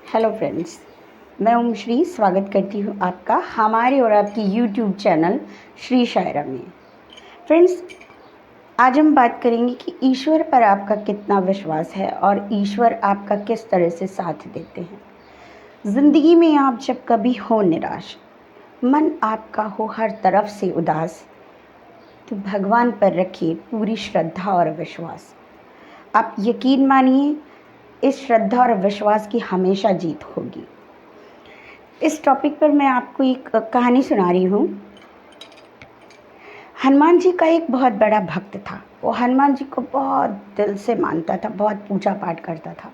Hello friends, मैं ओम श्री स्वागत करती हूँ आपका हमारे और आपकी यूट्यूब चैनल श्री शायरा में। फ्रेंड्स, आज हम बात करेंगे कि ईश्वर पर आपका कितना विश्वास है और ईश्वर आपका किस तरह से साथ देते हैं। ज़िंदगी में आप जब कभी हो निराश, मन आपका हो हर तरफ से उदास, तो भगवान पर रखिए पूरी श्रद्धा और विश्वास। आप यकीन मानिए, इस श्रद्धा और विश्वास की हमेशा जीत होगी। इस टॉपिक पर मैं आपको एक कहानी सुना रही हूँ। हनुमान जी का एक बहुत बड़ा भक्त था। वो हनुमान जी को बहुत दिल से मानता था, बहुत पूजा पाठ करता था।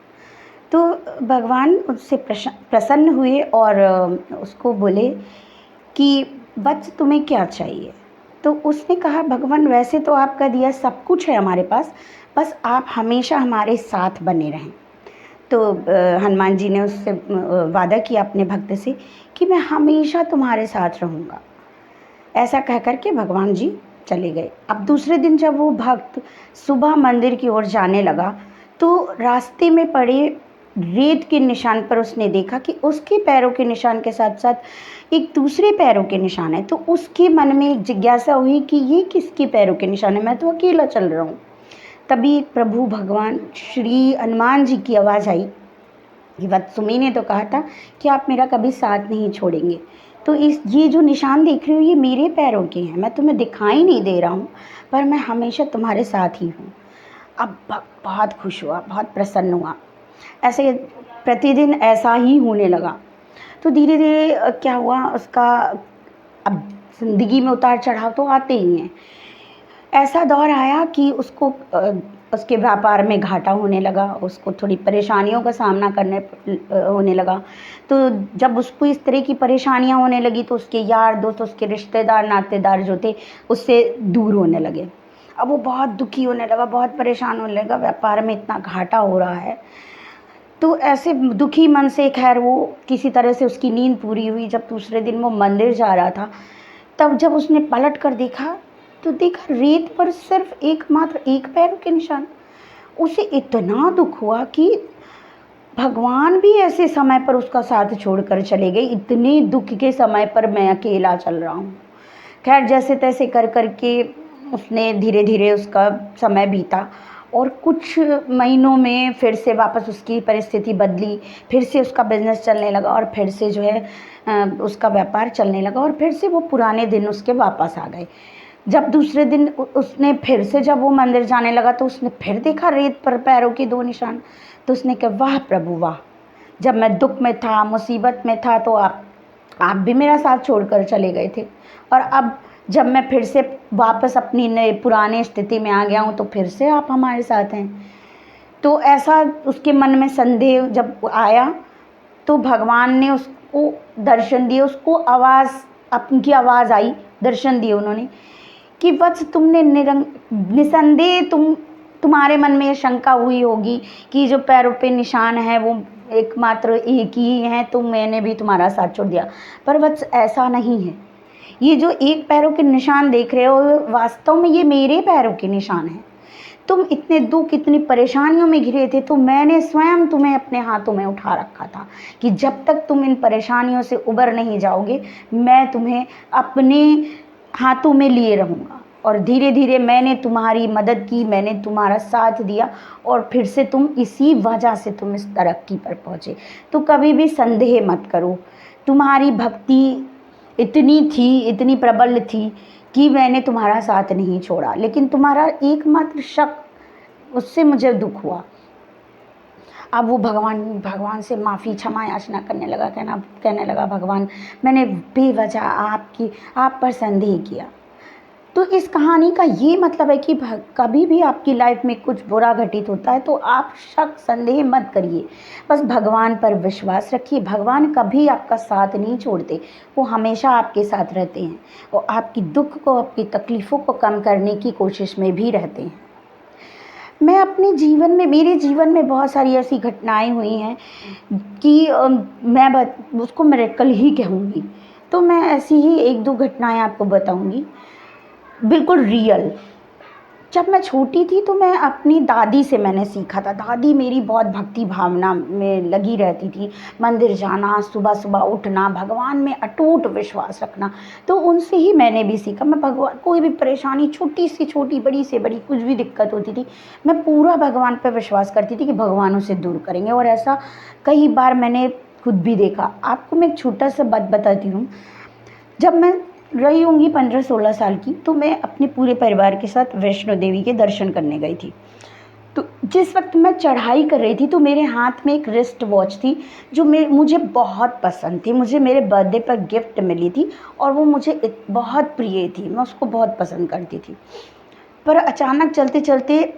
तो भगवान उससे प्रसन्न हुए और उसको बोले कि वत्स तुम्हें क्या चाहिए। तो उसने कहा, भगवान वैसे तो आपका दिया सब कुछ है हमारे पास, बस आप हमेशा हमारे साथ बने रहें। तो हनुमान जी ने उससे वादा किया अपने भक्त से कि मैं हमेशा तुम्हारे साथ रहूँगा। ऐसा कह कर के भगवान जी चले गए। अब दूसरे दिन जब वो भक्त सुबह मंदिर की ओर जाने लगा, तो रास्ते में पड़े रेत के निशान पर उसने देखा कि उसके पैरों के निशान के साथ साथ एक दूसरे पैरों के निशान है। तो उसके मन में एक जिज्ञासा हुई कि ये किसके पैरों के निशान है, मैं तो अकेला चल रहा हूँ। तभी प्रभु भगवान श्री हनुमान जी की आवाज़ आई कि वत्सुमी ने तो कहा था कि आप मेरा कभी साथ नहीं छोड़ेंगे। तो ये जो निशान देख रही हो, ये मेरे पैरों के हैं। मैं तुम्हें दिखाई नहीं दे रहा हूँ, पर मैं हमेशा तुम्हारे साथ ही हूँ। अब बहुत खुश हुआ, बहुत प्रसन्न हुआ। ऐसे प्रतिदिन ऐसा ही होने लगा। तो धीरे धीरे क्या हुआ उसका, अब ज़िंदगी में उतार चढ़ाव तो आते ही हैं। ऐसा दौर आया कि उसके व्यापार में घाटा होने लगा, उसको थोड़ी परेशानियों का सामना होने लगा। तो जब उसको इस तरह की परेशानियां होने लगी, तो उसके यार दोस्त, उसके रिश्तेदार नातेदार जो थे, उससे दूर होने लगे। अब वो बहुत दुखी होने लगा, बहुत परेशान होने लगा, व्यापार में इतना घाटा हो रहा है। तो ऐसे दुखी मन से खैर वो किसी तरह से उसकी नींद पूरी हुई। जब दूसरे दिन वो मंदिर जा रहा था, तब जब उसने पलट कर देखा, तो देखा रेत पर सिर्फ एकमात्र एक पैर के निशान। उसे इतना दुख हुआ कि भगवान भी ऐसे समय पर उसका साथ छोड़कर चले गए। इतने दुख के समय पर मैं अकेला चल रहा हूँ। खैर जैसे तैसे कर करके उसने धीरे धीरे उसका समय बीता और कुछ महीनों में फिर से वापस उसकी परिस्थिति बदली। फिर से उसका बिजनेस चलने लगा और फिर से जो है उसका व्यापार चलने लगा और फिर से वो पुराने दिन उसके वापस आ गए। जब दूसरे दिन उसने फिर से जब वो मंदिर जाने लगा, तो उसने फिर देखा रेत पर पैरों के दो निशान। तो उसने कहा, वाह प्रभु वाह, जब मैं दुख में था, मुसीबत में था, तो आप भी मेरा साथ छोड़कर चले गए थे, और अब जब मैं फिर से वापस अपनी नए पुराने स्थिति में आ गया हूँ, तो फिर से आप हमारे साथ हैं। तो ऐसा उसके मन में संदेह जब आया, तो भगवान ने उसको दर्शन दिए, उसको उनकी आवाज़ आई, दर्शन दिए उन्होंने कि वत्स तुमने निसंदेह तुम्हारे मन में ये शंका हुई होगी कि जो पैरों पे निशान है वो एकमात्र एक ही है, तो मैंने भी तुम्हारा साथ छोड़ दिया। पर वत्स ऐसा नहीं है। ये जो एक पैरों के निशान देख रहे हो, वास्तव में ये मेरे पैरों के निशान हैं। तुम इतने दुख, इतनी परेशानियों में घिरे थे, तो मैंने स्वयं तुम्हें अपने हाथों में उठा रखा था कि जब तक तुम इन परेशानियों से उबर नहीं जाओगे, मैं तुम्हें अपने हाथों में लिए रहूँगा। और धीरे धीरे मैंने तुम्हारी मदद की, मैंने तुम्हारा साथ दिया, और फिर से तुम इसी वजह से तुम इस तरक्की पर पहुँचे। तो कभी भी संदेह मत करो। तुम्हारी भक्ति इतनी थी, इतनी प्रबल थी कि मैंने तुम्हारा साथ नहीं छोड़ा, लेकिन तुम्हारा एकमात्र शक, उससे मुझे दुख हुआ। अब वो भगवान से माफ़ी क्षमा याचना करने लगा, कहने लगा, भगवान मैंने बेवजह आप पर संदेह किया। तो इस कहानी का ये मतलब है कि कभी भी आपकी लाइफ में कुछ बुरा घटित होता है, तो आप शक संदेह मत करिए, बस भगवान पर विश्वास रखिए। भगवान कभी आपका साथ नहीं छोड़ते, वो हमेशा आपके साथ रहते हैं और आपकी दुख को, आपकी तकलीफ़ों को कम करने की कोशिश में भी रहते हैं। मैं अपने जीवन में, मेरे जीवन में बहुत सारी ऐसी घटनाएं हुई हैं कि मैं उसको मिरेकल ही कहूँगी। तो मैं ऐसी ही एक दो घटनाएं आपको बताऊँगी, बिल्कुल रियल। जब मैं छोटी थी तो मैं अपनी दादी से मैंने सीखा था। दादी मेरी बहुत भक्ति भावना में लगी रहती थी। मंदिर जाना, सुबह-सुबह उठना, भगवान में अटूट विश्वास रखना, तो उनसे ही मैंने भी सीखा। मैं भगवान कोई भी परेशानी छोटी से छोटी, बड़ी से बड़ी कुछ भी दिक्कत होती थी, मैं पूरा भगवान पे विश्वास करती थी कि भगवान उसे दूर करेंगे, और ऐसा कई बार मैंने खुद भी देखा। आपको मैं एक छोटा-सा बात बताती हूँ। जब मैं रही होंगी 15-16 साल की, तो मैं अपने पूरे परिवार के साथ वैष्णो देवी के दर्शन करने गई थी। तो जिस वक़्त मैं चढ़ाई कर रही थी, तो मेरे हाथ में एक रिस्ट वॉच थी जो मुझे बहुत पसंद थी। मुझे मेरे बर्थडे पर गिफ्ट मिली थी और वो मुझे बहुत प्रिय थी, मैं उसको बहुत पसंद करती थी। पर अचानक चलते-चलते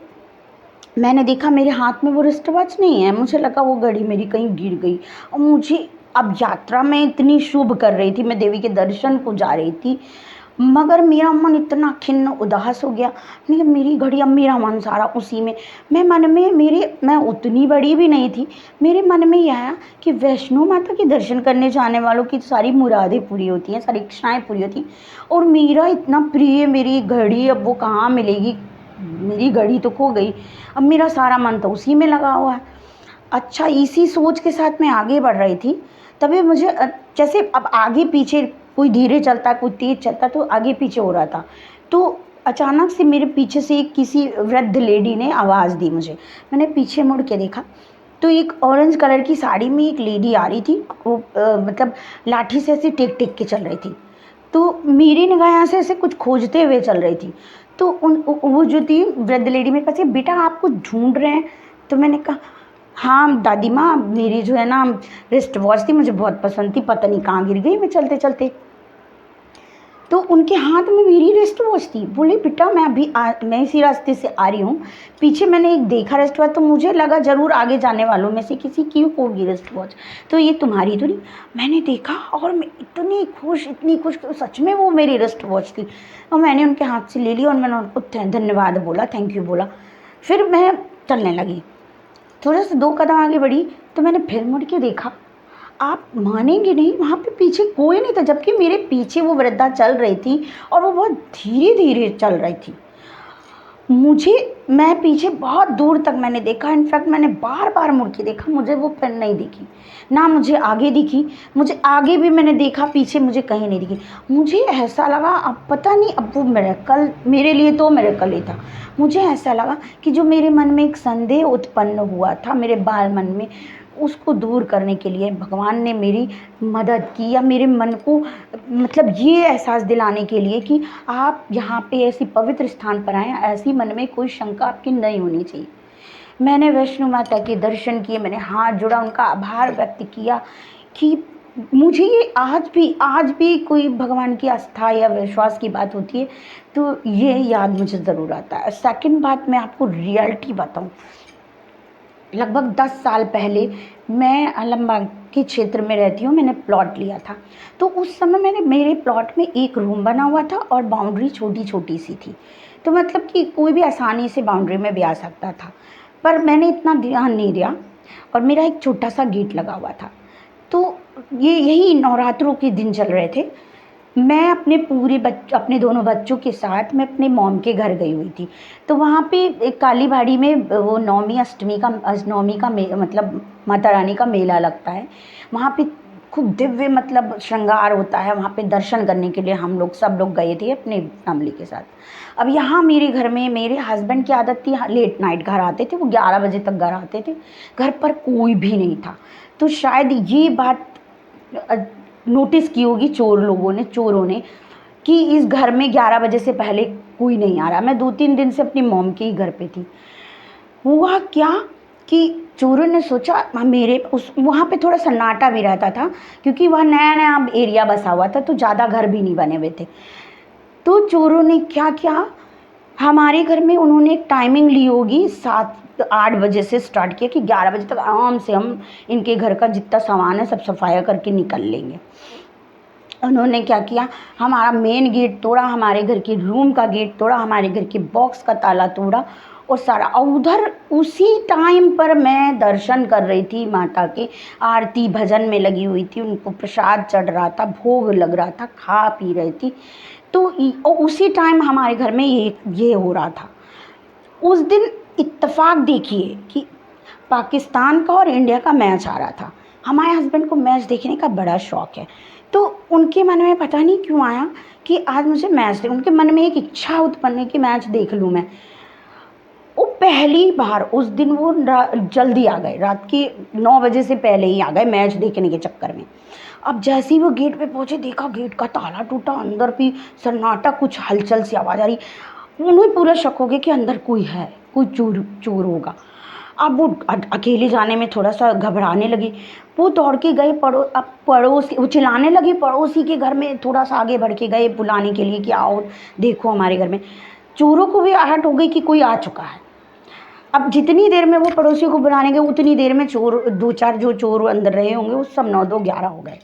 मैंने देखा मेरे हाथ में वो रिस्ट वॉच नहीं है। मुझे लगा वो घड़ी मेरी कहीं गिर गई, और मुझे अब यात्रा मैं इतनी शुभ कर रही थी, मैं देवी के दर्शन को जा रही थी, मगर मेरा मन इतना खिन्न उदास हो गया। मैंने कहा मेरी घड़ी, अब मेरा मन सारा उसी में। मैं मन में मैं उतनी बड़ी भी नहीं थी, मेरे मन में ये आया कि वैष्णो माता के दर्शन करने जाने वालों की सारी मुरादें पूरी होती हैं, सारी इच्छाएँ पूरी होती हैं, और मेरा इतना प्रिय मेरी घड़ी अब वो कहाँ मिलेगी? मेरी घड़ी तो खो गई, अब मेरा सारा मन तो उसी में लगा हुआ है। अच्छा, इसी सोच के साथ मैं आगे बढ़ रही थी, तभी मुझे जैसे अब आगे पीछे कोई धीरे चलता है, कोई तेज़ चलता है, तो आगे पीछे हो रहा था। तो अचानक से मेरे पीछे से एक किसी वृद्ध लेडी ने आवाज़ दी मुझे। मैंने पीछे मुड़ के देखा, तो एक ऑरेंज कलर की साड़ी में एक लेडी आ रही थी। वो मतलब लाठी से ऐसे टेक-टेक के चल रही थी। तो मेरी निगाह यहाँ से ऐसे कुछ खोजते हुए चल रही थी। तो वो जो थी वृद्ध लेडी मेरे पास, बेटा आप कुछ ढूँढ रहे हैं? तो मैंने कहा हाँ दादी माँ, मेरी जो है ना रिस्ट वॉच थी, मुझे बहुत पसंद थी, पता नहीं कहाँ गिर गई मैं चलते-चलते। तो उनके हाथ में मेरी रिस्ट वॉच थी। बोले बेटा मैं इसी रास्ते से आ रही हूँ, पीछे मैंने एक देखा रिस्ट वॉच, तो मुझे लगा ज़रूर आगे जाने वालों में से किसी की होगी रिस्ट वॉच, तो ये तुम्हारी तो नहीं। मैंने देखा और मैं इतनी खुश कि सच में वो मेरी रिस्ट वॉच थी, और मैंने उनके हाथ से ले ली और मैंने उनको धन्यवाद बोला, थैंक यू बोला। फिर मैं चलने लगी। थोड़ा सा 2 कदम आगे बढ़ी, तो मैंने फिर मुड़ के देखा। आप मानेंगे नहीं, वहाँ पे पीछे कोई नहीं था, जबकि मेरे पीछे वो वृद्धा चल रही थी और वो बहुत धीरे-धीरे चल रही थी। मैं पीछे बहुत दूर तक मैंने देखा, इनफैक्ट मैंने बार-बार मुड़ के देखा, मुझे वो फिर नहीं दिखी। ना मुझे आगे दिखी, मुझे आगे भी मैंने देखा, पीछे मुझे कहीं नहीं दिखी। मुझे ऐसा लगा अब पता नहीं, अब वो मिरेकल मेरे लिए तो मिरेकल ही था। मुझे ऐसा लगा कि जो मेरे मन में एक संदेह उत्पन्न हुआ था मेरे बाल मन में, उसको दूर करने के लिए भगवान ने मेरी मदद की, या मेरे मन को मतलब ये एहसास दिलाने के लिए कि आप यहाँ पे ऐसी पवित्र स्थान पर आएँ, ऐसी मन में कोई शंका आपकी नहीं होनी चाहिए। मैंने वैष्णो माता के दर्शन किए, मैंने हाथ जोड़ा, उनका आभार व्यक्त किया कि मुझे ये आज भी कोई भगवान की आस्था या विश्वास की बात होती है, तो ये याद मुझे ज़रूर आता है। सेकंड बात, मैं आपको रियलिटी बताऊँ, लगभग 10 साल पहले मैं आलमबाग के क्षेत्र में रहती हूँ, मैंने प्लॉट लिया था। तो उस समय मेरे प्लॉट में एक रूम बना हुआ था और बाउंड्री छोटी-छोटी सी थी। तो मतलब कि कोई भी आसानी से बाउंड्री में भी आ सकता था। पर मैंने इतना ध्यान नहीं दिया, और मेरा एक छोटा-सा गेट लगा हुआ था। तो यही नवरात्रों के दिन चल रहे थे। मैं अपने दोनों बच्चों के साथ मैं अपने मॉम के घर गई हुई थी। तो वहाँ पे एक कालीबाड़ी में वो नवमी का मतलब माता रानी का मेला लगता है। वहाँ पे खूब दिव्य मतलब श्रृंगार होता है। वहाँ पे दर्शन करने के लिए सब लोग गए थे अपने फैमिली के साथ। अब यहाँ मेरे घर में मेरे हस्बैंड की आदत थी, लेट नाइट घर आते थे, वो 11 बजे तक घर आते थे। घर पर कोई भी नहीं था। तो शायद ये बात नोटिस की होगी चोरों ने कि इस घर में 11 बजे से पहले कोई नहीं आ रहा। मैं 2-3 दिन से अपनी मॉम के ही घर पे थी। हुआ क्या कि चोरों ने सोचा वहाँ पे थोड़ा सन्नाटा भी रहता था, क्योंकि वह नया-नया एरिया बसा हुआ था, तो ज़्यादा घर भी नहीं बने हुए थे। तो चोरों ने क्या किया, हमारे घर में उन्होंने एक टाइमिंग ली होगी, 7-8 बजे से स्टार्ट किया कि 11 बजे तक आराम से हम इनके घर का जितना सामान है सब सफाया करके निकल लेंगे। उन्होंने क्या किया, हमारा मेन गेट तोड़ा, हमारे घर के रूम का गेट तोड़ा, हमारे घर के बॉक्स का ताला तोड़ा, और सारा उधर उसी टाइम पर मैं दर्शन कर रही थी माता के, आरती भजन में लगी हुई थी, उनको प्रसाद चढ़ रहा था, भोग लग रहा था, खा पी रही थी। तो उसी टाइम हमारे घर में ये हो रहा था। उस दिन इत्तेफाक देखिए कि पाकिस्तान का और इंडिया का मैच आ रहा था। हमारे हस्बैंड को मैच देखने का बड़ा शौक़ है, तो उनके मन में पता नहीं क्यों आया कि आज मुझे मैच उनके मन में एक इच्छा उत्पन्न है कि मैच देख लूँ मैं। वो पहली बार उस दिन वो जल्दी आ गए, रात की 9 बजे से पहले ही आ गए मैच देखने के चक्कर में। अब जैसे ही वो गेट पे पहुँचे, देखा गेट का ताला टूटा, अंदर भी सन्नाटा, कुछ हलचल सी आवाज़ आ रही। उन्हें पूरा शक हो गया कि अंदर कोई है, कोई चोर चोर होगा। अब वो अकेले जाने में थोड़ा-सा घबराने लगी। वो दौड़ के गए पड़ोसी, वो चिल्लाने लगी, पड़ोसी के घर में थोड़ा-सा आगे बढ़ के गए बुलाने के लिए कि आओ देखो हमारे घर में। चोरों को भी आहट हो गई कि कोई आ चुका है। अब जितनी देर में वो पड़ोसियों को बुलाने गए, उतनी देर में चोर 2-4 जो चोर अंदर रहे होंगे, वो सब 9-2 11 हो गए।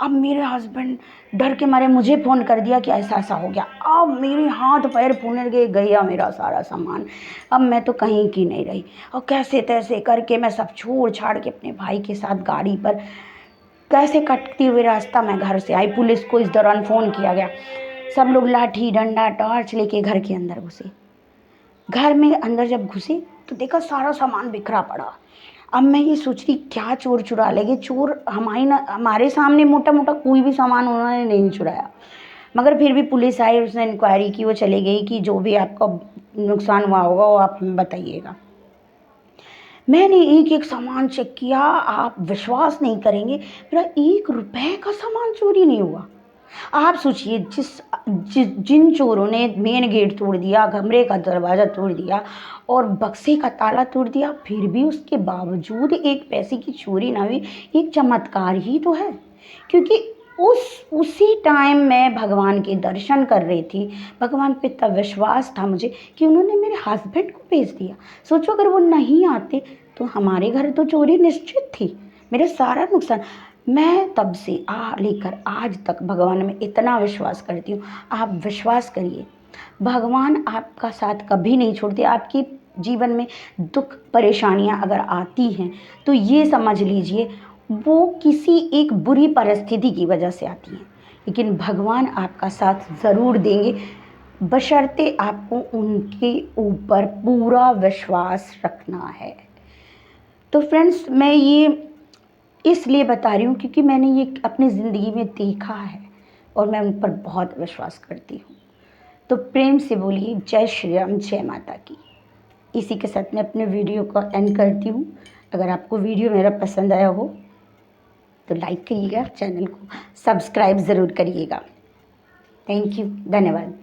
अब मेरे हस्बैंड डर के मारे मुझे फ़ोन कर दिया कि ऐसा-ऐसा हो गया। अब मेरे हाथ पैर फूलने लगे, गया मेरा सारा सामान। अब मैं तो कहीं की नहीं रही और कैसे-तैसे करके मैं सब छोड़-छाड़ के अपने भाई के साथ गाड़ी पर कैसे कटते हुए रास्ता मैं घर से आई। पुलिस को इस दौरान फ़ोन किया गया। सब लोग लाठी, डंडा, टॉर्च लेके घर के अंदर घुसे। घर में अंदर जब घुसे तो देखा सारा सामान बिखरा पड़ा। अब मैं ये सोच रही क्या चोर चुरा लेंगे। चोर हमारे सामने मोटा-मोटा कोई भी सामान उन्होंने नहीं चुराया। मगर फिर भी पुलिस आई, उसने इंक्वायरी की, वो चली गई कि जो भी आपका नुकसान हुआ होगा वो आप हमें बताइएगा। मैंने एक-एक सामान चेक किया, आप विश्वास नहीं करेंगे, मेरा ₹1 का सामान चोरी नहीं हुआ। आप सोचिए जिन चोरों ने मेन गेट तोड़ दिया, कमरे का दरवाज़ा तोड़ दिया और बक्से का ताला तोड़ दिया, फिर भी उसके बावजूद 1 पैसे की चोरी ना हुई, एक चमत्कार ही तो है। क्योंकि उसी टाइम मैं भगवान के दर्शन कर रही थी, भगवान पे इतना विश्वास था मुझे कि उन्होंने मेरे हस्बैंड को भेज दिया। सोचो अगर वो नहीं आते तो हमारे घर तो चोरी निश्चित थी, मेरा सारा नुकसान। मैं तब से लेकर आज तक भगवान में इतना विश्वास करती हूँ। आप विश्वास करिए, भगवान आपका साथ कभी नहीं छोड़ते। आपके जीवन में दुख परेशानियाँ अगर आती हैं तो ये समझ लीजिए वो किसी एक बुरी परिस्थिति की वजह से आती हैं, लेकिन भगवान आपका साथ ज़रूर देंगे, बशर्ते आपको उनके ऊपर पूरा विश्वास रखना है। तो फ्रेंड्स, मैं ये इसलिए बता रही हूँ क्योंकि मैंने ये अपनी ज़िंदगी में देखा है और मैं उन पर बहुत विश्वास करती हूँ। तो प्रेम से बोलिए जय श्री राम, जय माता की। इसी के साथ मैं अपने वीडियो को एंड करती हूँ। अगर आपको वीडियो मेरा पसंद आया हो तो लाइक करिएगा, चैनल को सब्सक्राइब ज़रूर करिएगा। थैंक यू, धन्यवाद।